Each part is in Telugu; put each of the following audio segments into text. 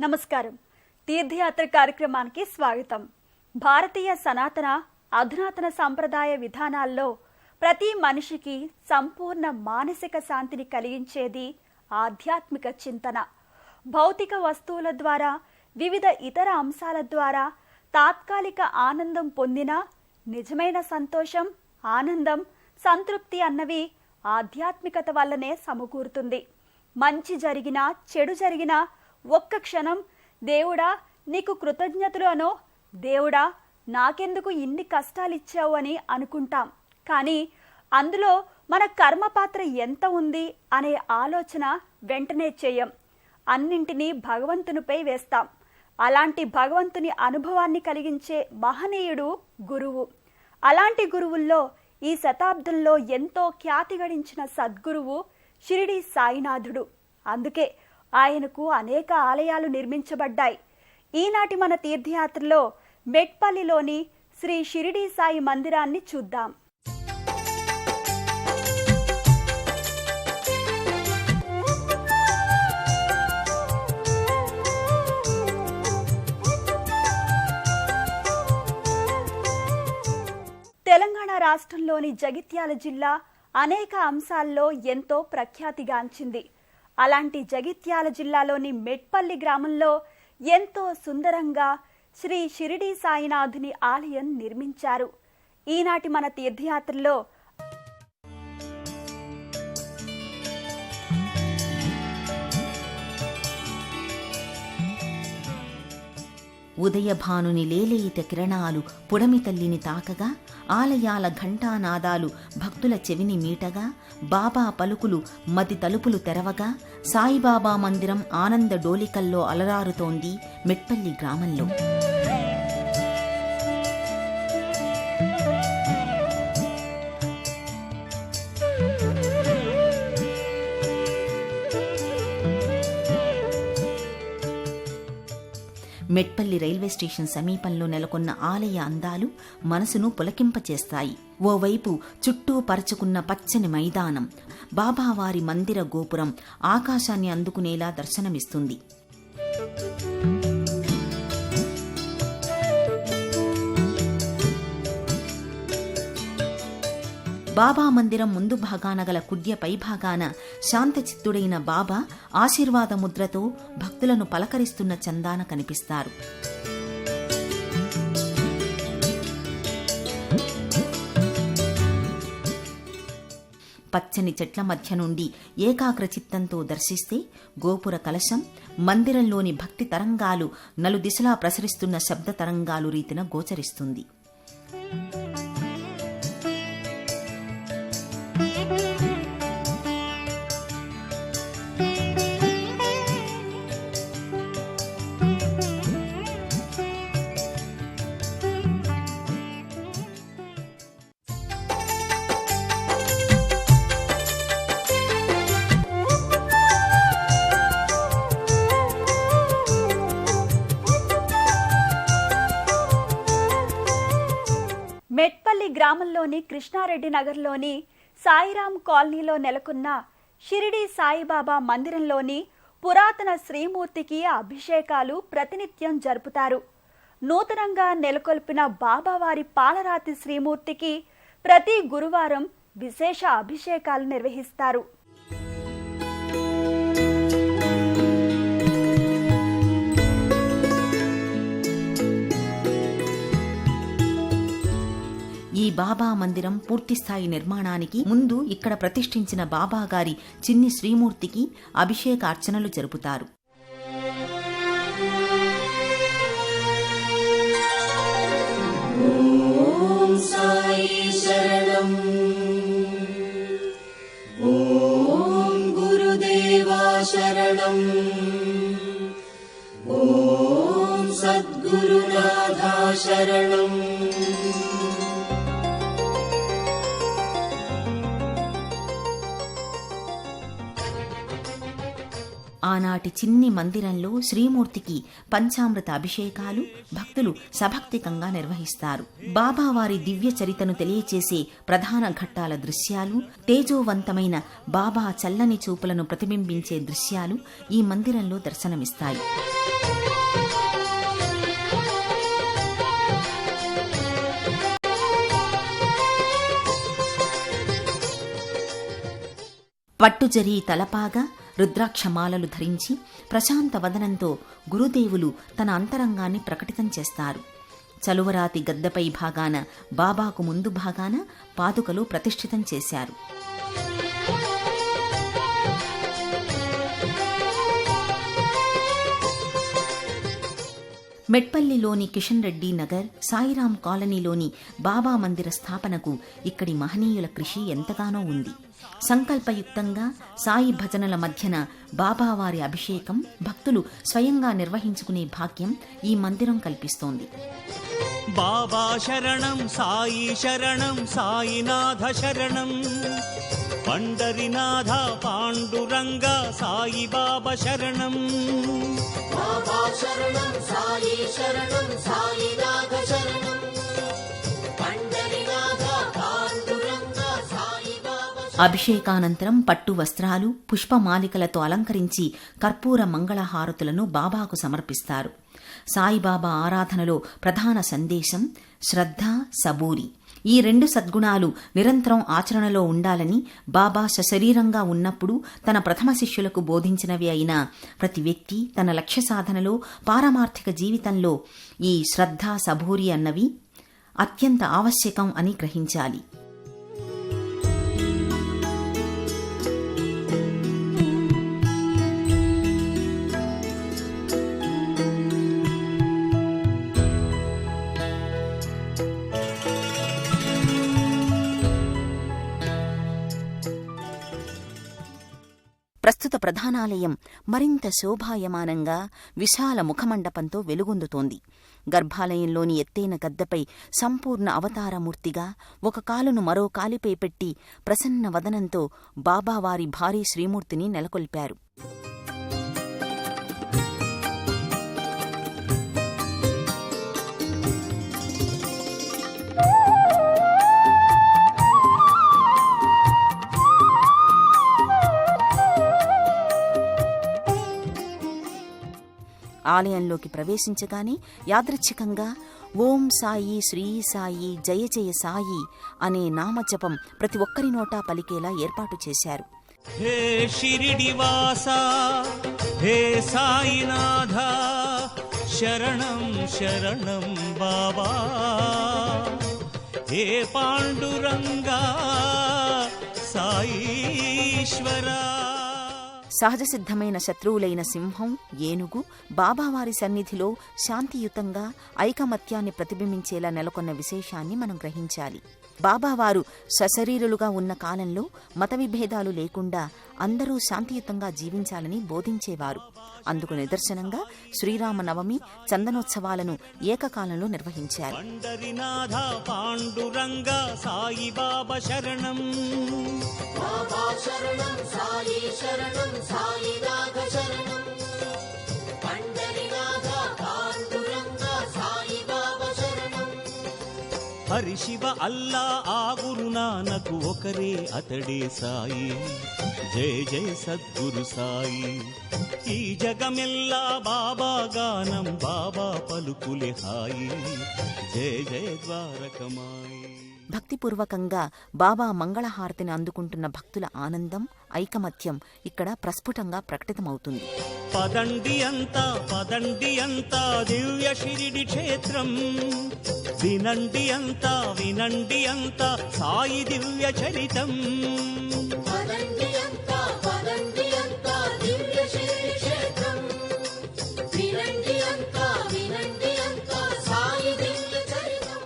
నమస్కారం. తీర్థయాత్ర కార్యక్రమానికి స్వాగతం. భారతీయ సనాతన అధునాతన సంప్రదాయ విధానాల్లో ప్రతి మనిషికి సంపూర్ణ మానసిక శాంతిని కలిగించేది ఆధ్యాత్మిక చింతన. భౌతిక వస్తువుల ద్వారా, వివిధ ఇతర అంశాల ద్వారా తాత్కాలిక ఆనందం పొందినా నిజమైన సంతోషం, ఆనందం, సంతృప్తి అన్నవి ఆధ్యాత్మికత వల్లనే సమకూరుతుంది. మంచి జరిగినా చెడు జరిగినా ఒక్క క్షణం దేవుడా నీకు కృతజ్ఞతలు అనో, దేవుడా నాకెందుకు ఇన్ని కష్టాలిచ్చావు అని అనుకుంటాం. కానీ అందులో మన కర్మ పాత్ర ఎంత ఉంది అనే ఆలోచన వెంటనే చేయం. అన్నింటినీ భగవంతునిపై వేస్తాం. అలాంటి భగవంతుని అనుభవాన్ని కలిగించే మహనీయుడు గురువు. అలాంటి గురువుల్లో ఈ శతాబ్దంలో ఎంతో ఖ్యాతి గడించిన సద్గురువు షిరిడి సాయినాథుడు. అందుకే ఆయనకు అనేక ఆలయాలు నిర్మించబడ్డాయి. ఈనాటి మన తీర్థయాత్రలో మెట్పల్లిలోని శ్రీ షిరిడి సాయి మందిరాన్ని చూద్దాం. తెలంగాణ రాష్ట్రంలోని జగిత్యాల జిల్లా అనేక అంశాల్లో ఎంతో ప్రఖ్యాతిగాంచింది. అలాంటి జగిత్యాల జిల్లాలోని మెట్పల్లి గ్రామంలో ఎంతో సుందరంగా శ్రీ షిరిడి సాయినాథుని ఆలయం నిర్మించారు. ఈనాటి మన తీర్థయాత్రలో ఉదయభానుని లేలేత కిరణాలు పుడమి తల్లిని తాకగా, ఆలయాల ఘంటానాదాలు భక్తుల చెవిని మీటగా, బాబా పలుకులు మది తలుపులు తెరవగా, సాయిబాబా మందిరం ఆనంద డోలికల్లో అలరారుతోంది మెట్పల్లి గ్రామంలో. మెట్పల్లి రైల్వే స్టేషన్ సమీపంలో నెలకొన్న ఆలయ అందాలు మనసును పులకింపచేస్తాయి. ఓవైపు చుట్టూ పరచుకున్న పచ్చని మైదానం, బాబావారి మందిర గోపురం ఆకాశాన్ని అందుకునేలా దర్శనమిస్తుంది. బాబా మందిరం ముందు భాగాన గల కుడ్య పైభాగాన శాంతచిత్తుడైన బాబా ఆశీర్వాద ముద్రతో భక్తులను పలకరిస్తున్న చందాన కనిపిస్తారు. పచ్చని చెట్ల మధ్య నుండి ఏకాగ్ర చిత్తంతో దర్శిస్తే గోపుర కలశం, మందిరంలోని భక్తి తరంగాలు నలుదిశలా ప్రసరిస్తున్న శబ్ద తరంగాలు రీతిన గోచరిస్తుంది. మెట్పల్లి గ్రామంలోని కృష్ణారెడ్డి నగర్లోని సాయిరాం కాలనీలో నెలకొన్న షిరిడి సాయిబాబా మందిరంలోని పురాతన శ్రీమూర్తికి అభిషేకాలు ప్రతినిత్యం జరుపుతారు. నూతనంగా నెలకొల్పిన బాబావారి పాలరాతి శ్రీమూర్తికి ప్రతి గురువారం విశేష అభిషేకాలు నిర్వహిస్తారు. ఈ బాబా మందిరం పూర్తిస్థాయి నిర్మాణానికి ముందు ఇక్కడ ప్రతిష్ఠించిన బాబా గారి చిన్ని శ్రీమూర్తికి అభిషేక అర్చనలు జరుపుతారు. ఓం సాయి శరణం, ఓం గురుదేవా శరణం, ఓం సద్గురునాథా శరణం. ఆనాటి చిన్ని మందిరంలో శ్రీమూర్తికి పంచామృత అభిషేకాలు భక్తులు సభక్తికంగా నిర్వహిస్తారు. బాబావారి దివ్య చరితను తెలియచేసే ప్రధాన ఘట్టాల దృశ్యాలు, తేజోవంతమైన బాబా చల్లని చూపులను ప్రతిబింబించే దృశ్యాలు ఈ మందిరంలో దర్శనమిస్తాయి. పట్టుజరీ తలపాగా రుద్రాక్షమాలలు ధరించి ప్రశాంత వదనంతో గురుదేవులు తన అంతరంగాన్ని ప్రకటితం చేస్తారు. చలువరాతి గద్దెపై భాగాన బాబాకు ముందు భాగాన పాదుకలు ప్రతిష్ఠితం చేశారు. మెట్పల్లిలోని కిషన్ రెడ్డి నగర్, సాయిరాం కాలనీలోని బాబా మందిర స్థాపనకు ఇక్కడి మహనీయుల కృషి ఎంతగానో ఉంది. సంకల్పయుక్తంగా సాయి భజనల మధ్యన బాబావారి అభిషేకం భక్తులు స్వయంగా నిర్వహించుకునే భాగ్యం ఈ మందిరం కల్పిస్తోంది. బాబా శరణం సాయి శరణం సాయినాథ శరణం పండరినాథ పాండురంగ సాయి బాబా శరణం బాబా శరణం సాయి శరణం సాయినాథ శరణం పండరినాథ పాండురంగ సాయి బాబా. అభిషేకానంతరం పట్టు వస్త్రాలు పుష్పమాలికలతో అలంకరించి కర్పూర మంగళహారతులను బాబాకు సమర్పిస్తారు. సాయిబాబా ఆరాధనలో ప్రధాన సందేశం శ్రద్ధ, సబూరి. ఈ రెండు సద్గుణాలు నిరంతరం ఆచరణలో ఉండాలని బాబా సశరీరంగా ఉన్నప్పుడు తన ప్రథమ శిష్యులకు బోధించినవి అయిన ప్రతి వ్యక్తి తన లక్ష్య సాధనలో పారమార్థిక జీవితంలో ఈ శ్రద్ధ, సబూరి అన్నవి అత్యంత ఆవశ్యకం అని గ్రహించాలి. ప్రస్తుత ప్రధానాలయం మరింత శోభాయమానంగా విశాల ముఖమండపంతో వెలుగొందుతోంది. గర్భాలయంలోని ఎత్తైన గద్దెపై సంపూర్ణ అవతారమూర్తిగా ఒక కాలును మరో కాలిపై పెట్టి ప్రసన్న వదనంతో బాబావారి భారీ శ్రీమూర్తిని నెలకొల్పారు. ఆలయంలోకి ప్రవేశించగానే యాదృచ్ఛికంగా ఓం సాయి, శ్రీ సాయి, జయ జయ సాయి అనే నామజపం ప్రతి ఒక్కరి నోటా పలికేలా ఏర్పాటు చేశారు. హే షిరిడివాస హే సాయినాథ శరణం శరణం బాబా హే పాండురంగా సాయీశ్వరా. సహజ సిద్ధమైన శత్రువులైన సింహం, ఏనుగు బాబావారి సన్నిధిలో శాంతియుతంగా ఐకమత్యాన్ని ప్రతిబింబించేలా నెలకొన్న విశేషాన్ని మనం గ్రహించాలి. బాబావారు సశరీరులుగా ఉన్న కాలంలో మత విభేదాలు లేకుండా అందరూ శాంతియుతంగా జీవించాలని బోధించేవారు. అందుకు నిదర్శనంగా శ్రీరామనవమి, చందనోత్సవాలను ఏకకాలంలో నిర్వహించారు. పండరినాథ పాండురంగ సాయి బాబా శరణం బాబా శరణం సాయి శరణం సాయినాథ శరణం పండరినాథ పాండురంగ సాయి బాబా శరణం. హరి శివ అల్లా ఆ గురునానకు ఒకరే అతడే సాయి జయ జయ సద్గురు సాయి. ఈ జగమెల్లా బాబా గానం బాబా పలుకులే హాయి జయ జయ ద్వారకమాయి. భక్తిపూర్వకంగా బాబా మంగళహారతిని అందుకుంటున్న భక్తుల ఆనందం, ఐకమత్యం ఇక్కడ ప్రస్ఫుటంగా ప్రకటితమవుతుంది. పదండి అంతా దివ్య షిరిడి క్షేత్రం వినండి అంతా సాయి దివ్య చరితం. పదండి అంతా దివ్య షిరిడి క్షేత్రం వినండి అంతా సాయి దివ్య చరితం.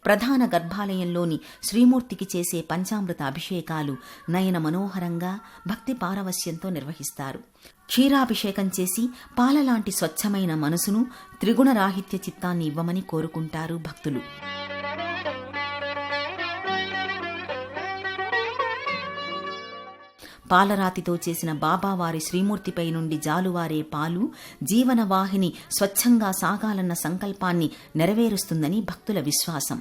ప్రధాన గర్భాలయంలోని శ్రీమూర్తికి చేసే పంచామృత అభిషేకాలు నయన మనోహరంగా భక్తి పారవస్యంతో నిర్వహిస్తారు. క్షీరాభిషేకం చేసి పాలలాంటి స్వచ్ఛమైన మనసును, త్రిగుణరాహిత్య చిత్తాన్ని ఇవ్వమని కోరుకుంటారు భక్తులు. పాలరాతితో చేసిన బాబావారి శ్రీమూర్తిపై నుండి జాలువారే పాలు జీవనవాహిని స్వచ్ఛంగా సాగాలన్న సంకల్పాన్ని నెరవేరుస్తుందని భక్తుల విశ్వాసం.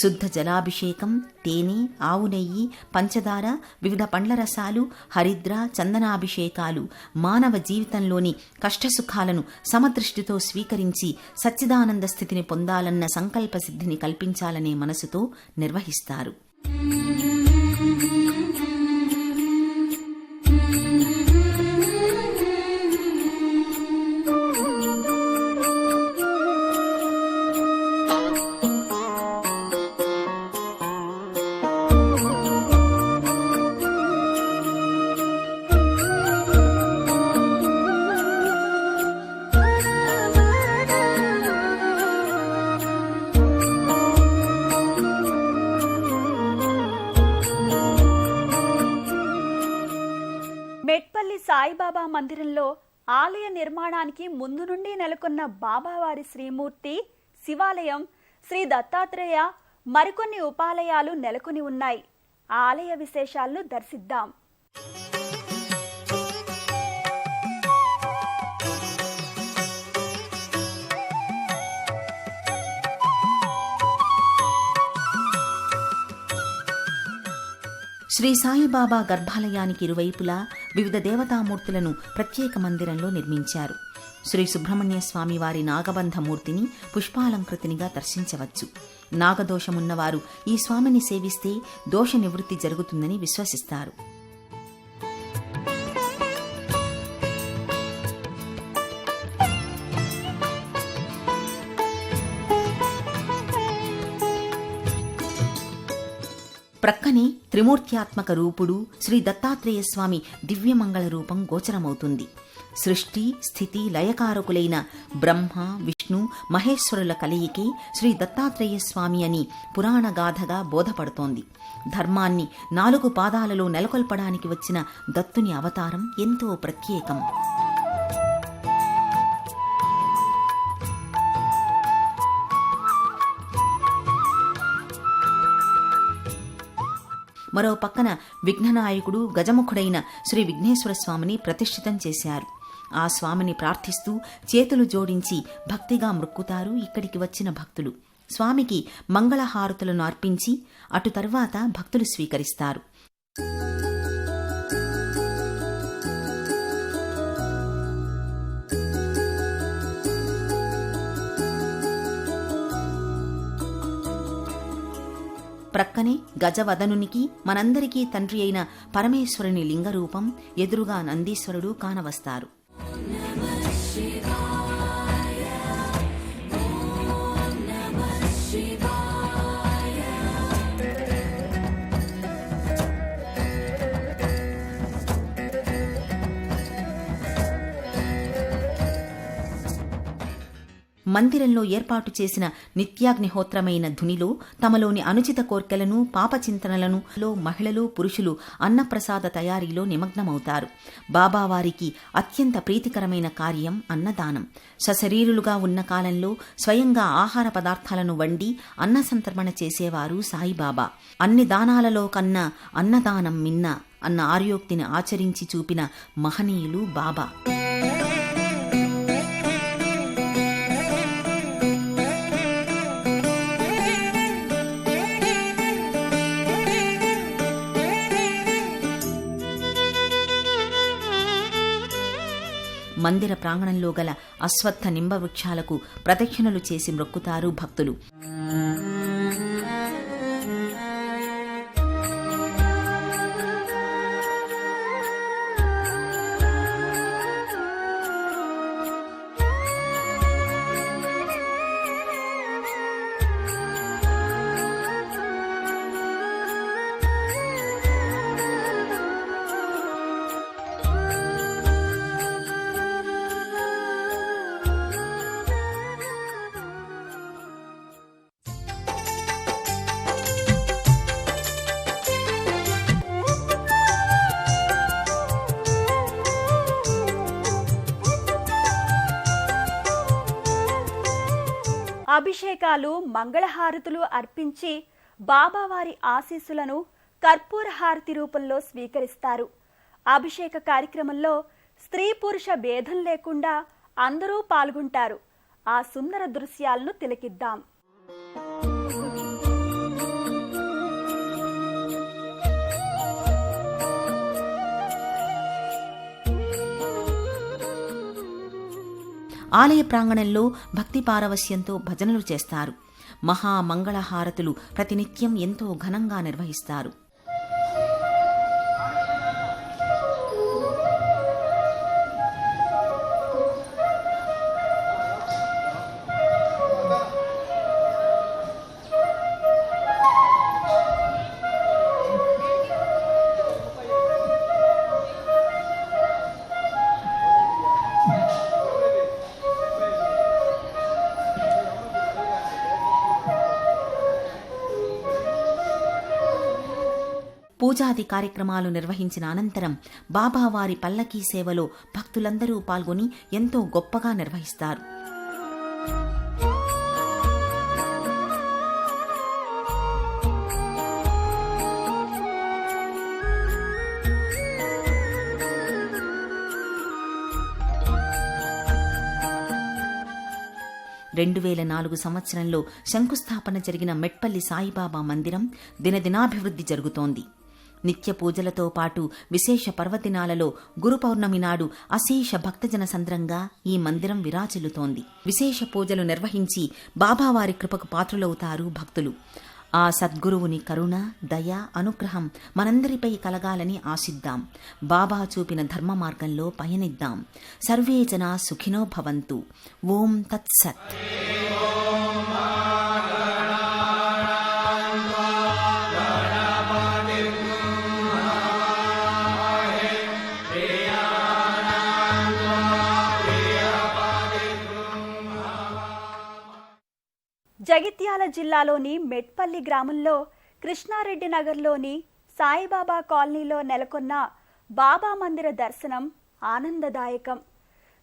శుద్ధ జలాభిషేకం, తేనె, ఆవు నెయ్యి, పంచదార, వివిధ పండ్ల రసాలు, హరిద్ర, చందనాభిషేకాలు మానవ జీవితంలోని కష్టసుఖాలను సమదృష్టితో స్వీకరించి సచ్చిదానంద స్థితిని పొందాలన్న సంకల్ప సిద్ధిని కల్పించాలనే మనసుతో నిర్వహిస్తారు. మెట్పల్లి సాయిబాబా మందిరంలో ఆలయ నిర్మాణానికి ముందు నుండి నెలకొన్న బాబావారి శ్రీమూర్తి, శివాలయం, శ్రీ దత్తాత్రేయ, మరికొన్ని ఉపాలయాలు నెలకొని ఉన్నాయి. ఆలయ విశేషాలను దర్శిద్దాం. శ్రీ సాయిబాబా గర్భాలయానికి ఇరువైపులా వివిధ దేవతామూర్తులను ప్రత్యేక మందిరంలో నిర్మించారు. శ్రీ సుబ్రహ్మణ్య స్వామి వారి నాగబంధమూర్తిని పుష్పాలంకృతినిగా దర్శించవచ్చు. నాగదోషమున్నవారు ఈ స్వామిని సేవిస్తే దోష నివృత్తి జరుగుతుందని విశ్వసిస్తారు. ప్రక్కనే త్రిమూర్త్యాత్మక రూపుడు శ్రీ దత్తాత్రేయ స్వామి దివ్యమంగళ రూపం గోచరమవుతుంది. సృష్టి, స్థితి, లయకారకులైన బ్రహ్మ, విష్ణు, మహేశ్వరుల కలయికే శ్రీ దత్తాత్రేయ స్వామి అని పురాణగాథగా బోధపడుతోంది. ధర్మాన్ని 4 పాదాలలో నెలకొల్పడానికి వచ్చిన దత్తుని అవతారం ఎంతో ప్రత్యేకం. మరో పక్కన విఘ్ననాయకుడు, గజముఖుడైన శ్రీ విఘ్నేశ్వర స్వామిని ప్రతిష్ఠితం చేశారు. ఆ స్వామిని ప్రార్థిస్తూ చేతులు జోడించి భక్తిగా మృక్కుతారు ఇక్కడికి వచ్చిన భక్తులు. స్వామికి మంగళహారతులను అర్పించి అటు తర్వాత భక్తులు స్వీకరిస్తారు. ప్రక్కనే గజవదనునికి, మనందరికీ తండ్రి అయిన పరమేశ్వరుని లింగరూపం, ఎదురుగా నందీశ్వరుడు కానవస్తారు. మందిరంలో ఏర్పాటు చేసిన నిత్యాగ్నిహోత్రమైన ధునిలో తమలోని అనుచిత కోర్కెలను, పాపచింతనలను మహిళలు, పురుషులు అన్నప్రసాద తయారీలో నిమగ్నమవుతారు. బాబావారికి అత్యంత ప్రీతికరమైన కార్యం అన్నదానం. సశరీరులుగా ఉన్న కాలంలో స్వయంగా ఆహార పదార్థాలను వండి అన్న సంతర్పణ చేసేవారు సాయిబాబా. అన్ని దానాలలో కన్నా అన్నదానం మిన్న అన్న ఆర్యోక్తిని ఆచరించి చూపిన మహనీయులు బాబా. మందిర ప్రాంగణంలో గల అశ్వత్థ నింబ వృక్షాలకు ప్రదక్షిణలు చేసి మ్రొక్కుతారు భక్తులు. అభిషేకాలు, మంగళహారతులు అర్పించి బాబావారి ఆశీస్సులను కర్పూర హారతి రూపంలో స్వీకరిస్తారు. అభిషేక కార్యక్రమంలో స్త్రీ పురుష భేదం లేకుండా అందరూ పాల్గొంటారు. ఆ సుందర దృశ్యాలను తిలకిద్దాం. ఆలయ ప్రాంగణంలో భక్తి పారవస్యంతో భజనలు చేస్తారు. మహామంగళహారతులు ప్రతినిత్యం ఎంతో ఘనంగా నిర్వహిస్తారు. పూజాది కార్యక్రమాలు నిర్వహించిన అనంతరం బాబావారి పల్లకీ సేవలో భక్తులందరూ పాల్గొని ఎంతో గొప్పగా నిర్వహిస్తారు. సంవత్సరంలో శంకుస్థాపన జరిగిన మెట్పల్లి సాయిబాబా మందిరం దినదినాభివృద్ధి జరుగుతోంది. నిత్య పూజలతో పాటు విశేష పర్వదినాలలో గురు పౌర్ణమి నాడు అశేష భక్తజన సంద్రంగా ఈ మందిరం విరాజిల్లుతోంది. విశేష పూజలు నిర్వహించి బాబావారి కృపకు పాత్రులవుతారు భక్తులు. ఆ సద్గురువుని కరుణ, దయ, అనుగ్రహం మనందరిపై కలగాలని ఆశిద్దాం. బాబా చూపిన ధర్మ మార్గంలో పయనిద్దాం. సర్వే జనా సుఖినో భవంతు. ఓం తత్సత్. జగిత్యాల జిల్లాలోని మెట్పల్లి గ్రామంలో కృష్ణారెడ్డి నగర్లోని సాయిబాబా కాలనీలో నెలకొన్న బాబా మందిర దర్శనం ఆనందదాయకం.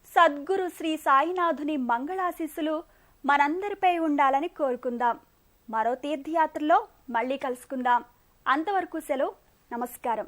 సద్గురు శ్రీ సాయినాథుని మంగళాశీస్సులు మనందరిపై ఉండాలని కోరుకుందాం. మరో తీర్థయాత్రలో మళ్ళీ కలుసుకుందాం. అంతవరకు సెలవు. నమస్కారం.